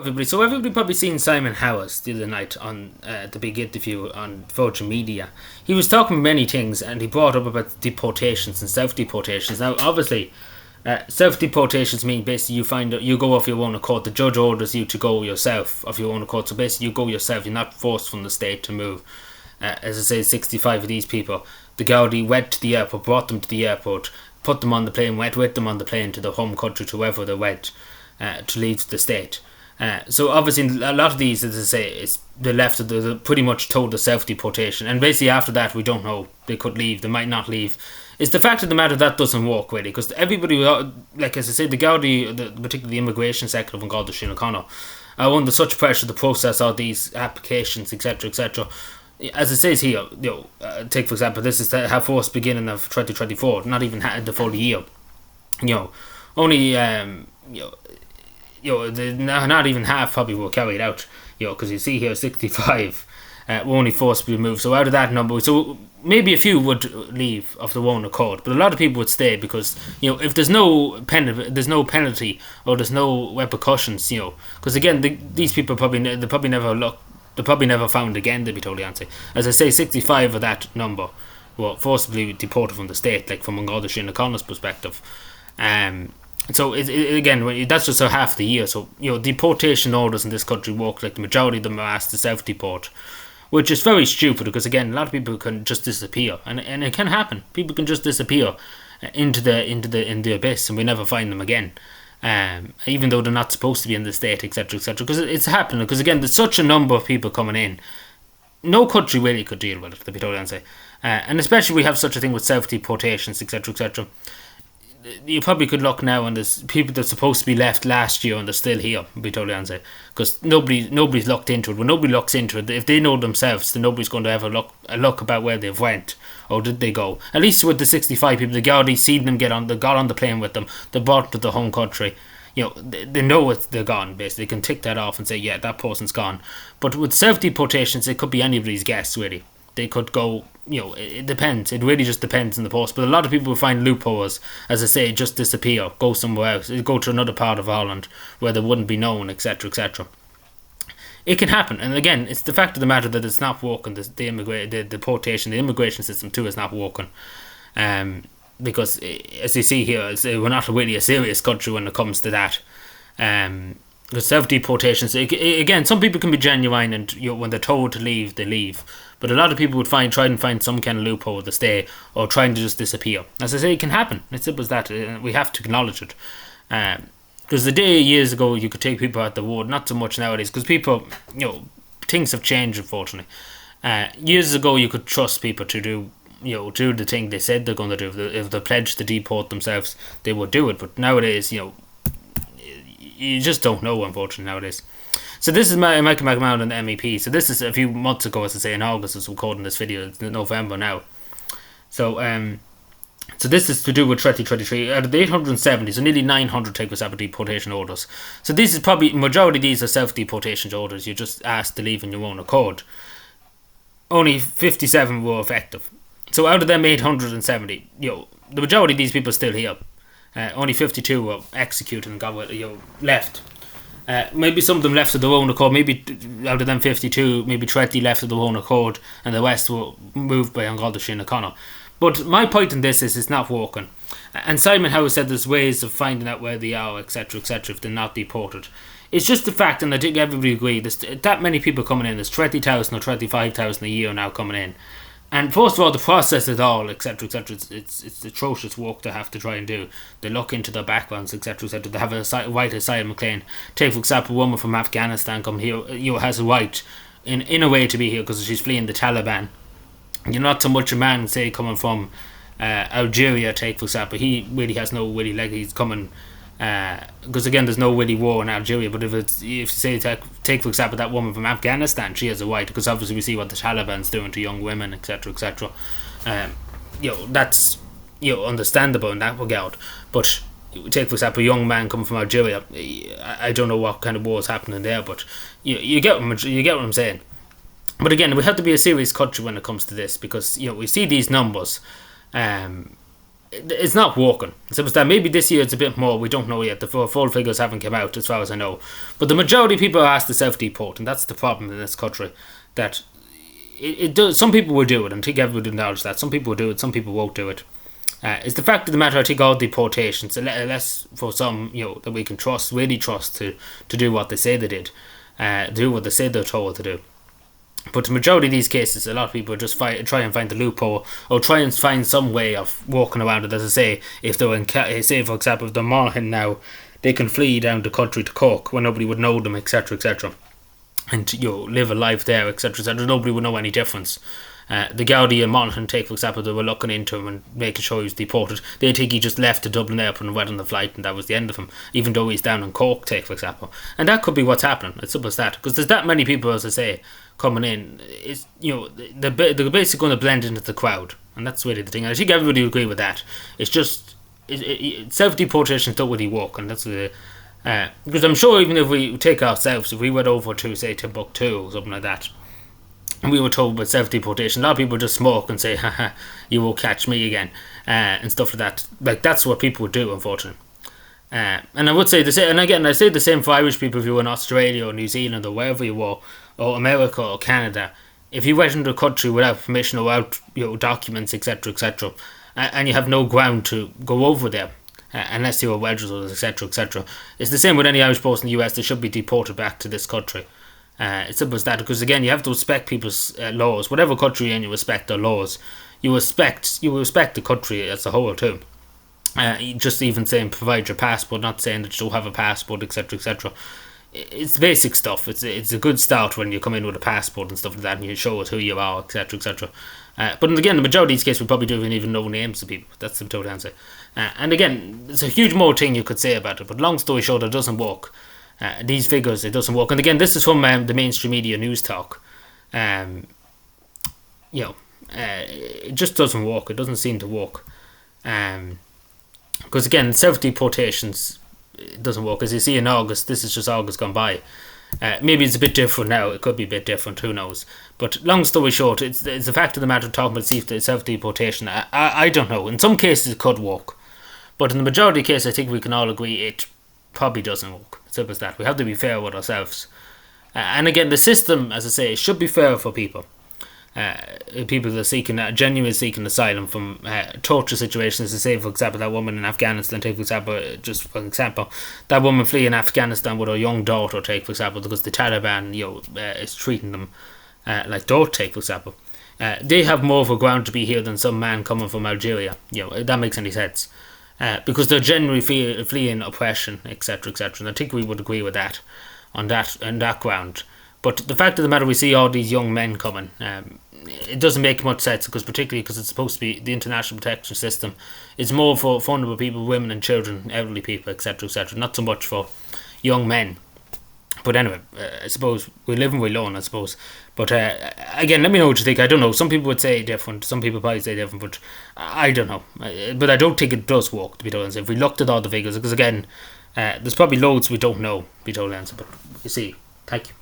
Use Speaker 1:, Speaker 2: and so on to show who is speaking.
Speaker 1: everybody. So everybody probably seen Simon Howes the other night on the big interview on Virgin Media. He was talking many things, and he brought up about deportations and self-deportations. Now, obviously, self-deportations mean basically you go off your own accord. The judge orders you to go yourself of your own accord. So basically, you go yourself. You're not forced from the state to move. As I say, 65 of these people, the Gardaí went to the airport, brought them to the airport, put them on the plane, went with them on the plane to the home country, to wherever they went to leave the state. So obviously a lot of these, as I say, they're left of the pretty much told the self-deportation, and basically after that we don't know. They could leave, they might not leave. It's the fact of the matter that doesn't work really, because everybody, like as I say, the Gardaí, particularly the immigration sector of An Garda Síochána, are under such pressure to process all these applications, etc., etc. As it says here, take for example, this is to have force beginning of 2024, not even the full year. Only not even half probably were carried out. Because you see here 65 were only forcibly moved. So out of that number, so maybe a few would leave of their own accord, but a lot of people would stay because if there's no penalty or there's no repercussions, because again these people probably never found again, to be totally honest. As I say, 65 of that number were forcibly deported from the state, like from An Garda Síochána's perspective. So again, that's just half the year. So deportation orders in this country work like the majority of them are asked to self-deport, which is very stupid because again, a lot of people can just disappear, and it can happen. People can just disappear into the abyss, and we never find them again. Even though they're not supposed to be in the state, etc., etc. Because it's happening. Because again, there's such a number of people coming in. No country really could deal with it, to be totally honest. And especially we have such a thing with self-deportations, etc., etc. You probably could look now, and there's people that's supposed to be left last year and they're still here, to be totally honest. Because nobody's looked into it. When nobody looks into it, if they know themselves, then nobody's going to ever look about where they've went or did they go. At least with the 65 people, the Gardaí seen them they got on the plane with them, they brought them to the home country. They know they're gone, basically. They can tick that off and say, yeah, that person's gone. But with self-deportations, it could be anybody's guess, really. They could go, it depends. It really just depends on the post. But a lot of people will find loopholes, as I say, just disappear, go somewhere else, go to another part of Ireland where they wouldn't be known, etc., etc. It can happen, and again, it's the fact of the matter that it's not working. The deportation, the immigration system too, is not working. Because as you see here, we're not really a serious country when it comes to that. The self-deportations, again, some people can be genuine, and when they're told to leave, they leave. But a lot of people would try and find some kind of loophole to stay, or trying to just disappear. As I say, it can happen. It's simple as that. We have to acknowledge it. Because the day years ago you could take people at the word, not so much nowadays. Because people, things have changed, unfortunately. Years ago you could trust people to do the thing they said they're going to do. If they pledged to deport themselves, they would do it. But nowadays, you just don't know, unfortunately, nowadays. So this is Michael McMahon and the MEP. So this is a few months ago, as I say, in August. I was recording this video. It's November now. So so this is to do with 2023. Out of the 870, so nearly 900 take us up deportation orders. So this is probably, majority of these are self-deportation orders. You're just asked to leave in your own accord. Only 57 were effective. So out of them 870, the majority of these people are still here. Only 52 were executed and got left. Maybe some of them left of their own accord. Maybe out of them 52, maybe 20 left of their own accord, and the rest were moved by An Garda Síochána. But my point in this is it's not working. And Simon Howes said there's ways of finding out where they are, etc., etc., if they're not deported. It's just the fact, and I think everybody agree, there's that many people coming in. There's 20,000 or 25,000 a year now coming in. And first of all, the process is all, etc., etc. It's atrocious work to have to try and do. They look into their backgrounds, etc., etc. They have a right asylum claim. Take, for example, a woman from Afghanistan come here, has a right, in a way, to be here because she's fleeing the Taliban. You're not so much a man, say, coming from Algeria, take, for example. He really has no really leg. He's coming... because again, there's no really war in Algeria. But if you say take for example that woman from Afghanistan, she has a right, because obviously we see what the Taliban's doing to young women, etc., etc. That's understandable in that regard. But take for example a young man coming from Algeria, I don't know what kind of war is happening there, but you get what I'm saying. But again, we have to be a serious country when it comes to this, because we see these numbers. it's not working. So it's that maybe this year it's a bit more. We don't know yet. The full figures haven't come out as far as I know. But the majority of people are asked to self-deport, and that's the problem in this country. That it does. Some people will do it, and I think everyone would acknowledge that. Some people will do it. Some people won't do it. It's the fact of the matter. I think all deportations, unless for some, that we can trust, really trust to do what they say they did, do what they say they're told to do. But the majority of these cases, a lot of people just try and find the loophole or try and find some way of walking around it. As I say, if they're say for example, if they're Monaghan now, they can flee down the country to Cork where nobody would know them, etc., etc., and live a life there, etc., etc. Nobody would know any difference. The Gardaí in Monaghan, take for example, they were looking into him and making sure he was deported. They think he just left the Dublin airport and went on the flight, and that was the end of him, even though he's down in Cork, take for example. And that could be what's happening. It's simple as that, because there's that many people, as I say, coming in. It's they're basically going to blend into the crowd, and that's really the thing. And I think everybody would agree with that. It's just self-deportation don't really work, and that's the. Because I'm sure even if we take ourselves, if we went over to say Timbuktu or something like that, and we were told about self-deportation, a lot of people just smoke and say, haha, you will catch me again, and stuff like that. Like, that's what people would do, unfortunately. And I would say the same, and again, I say the same for Irish people. If you were in Australia or New Zealand or wherever you were, or America or Canada, if you went into a country without permission or without documents, etc., etc., and you have no ground to go over there, unless you were registered, etc., etc., it's the same with any Irish person in the US. They should be deported back to this country. It's simple as that, because again, you have to respect people's laws. Whatever country you're in, you respect their laws. You respect the country as a whole too. Just even saying provide your passport, not saying that you don't have a passport, etc., etc. It's basic stuff. It's a good start when you come in with a passport and stuff like that, and you show us who you are, etc., etc. But again, the majority of these cases we probably don't even know names of people. That's the total answer. And again, there's a huge more thing you could say about it. But long story short, it doesn't work. These figures, it doesn't work. And again, this is from the mainstream media news talk. It just doesn't work. It doesn't seem to work. Because again, self-deportations, it doesn't work. As you see in August, this is just August gone by. Maybe it's a bit different now. It could be a bit different. Who knows? But long story short, it's the fact of the matter talking about self-deportation. I don't know. In some cases, it could work. But in the majority of cases, I think we can all agree it probably doesn't work. Simple as that. We have to be fair with ourselves. And again, the system, as I say, should be fair for people. People that are genuinely seeking asylum from torture situations. To say, for example, that woman in Afghanistan, take for example, that woman fleeing Afghanistan with her young daughter, take for example, because the Taliban, is treating them like dirt, take for example. They have more of a ground to be here than some man coming from Algeria. If that makes any sense. Because they're generally fleeing oppression, etc., etc. And I think we would agree with that on that ground. But the fact of the matter, we see all these young men coming. It doesn't make much sense, particularly because it's supposed to be the international protection system. It's more for vulnerable people, women and children, elderly people, etc., etc. Not so much for young men. But anyway, I suppose we live and we learn, I suppose. But again, let me know what you think. I don't know. Some people would say different. Some people probably say different. But I don't know. But I don't think it does work, to be told. If we looked at all the figures, because again, there's probably loads we don't know, to be told. But you see, thank you.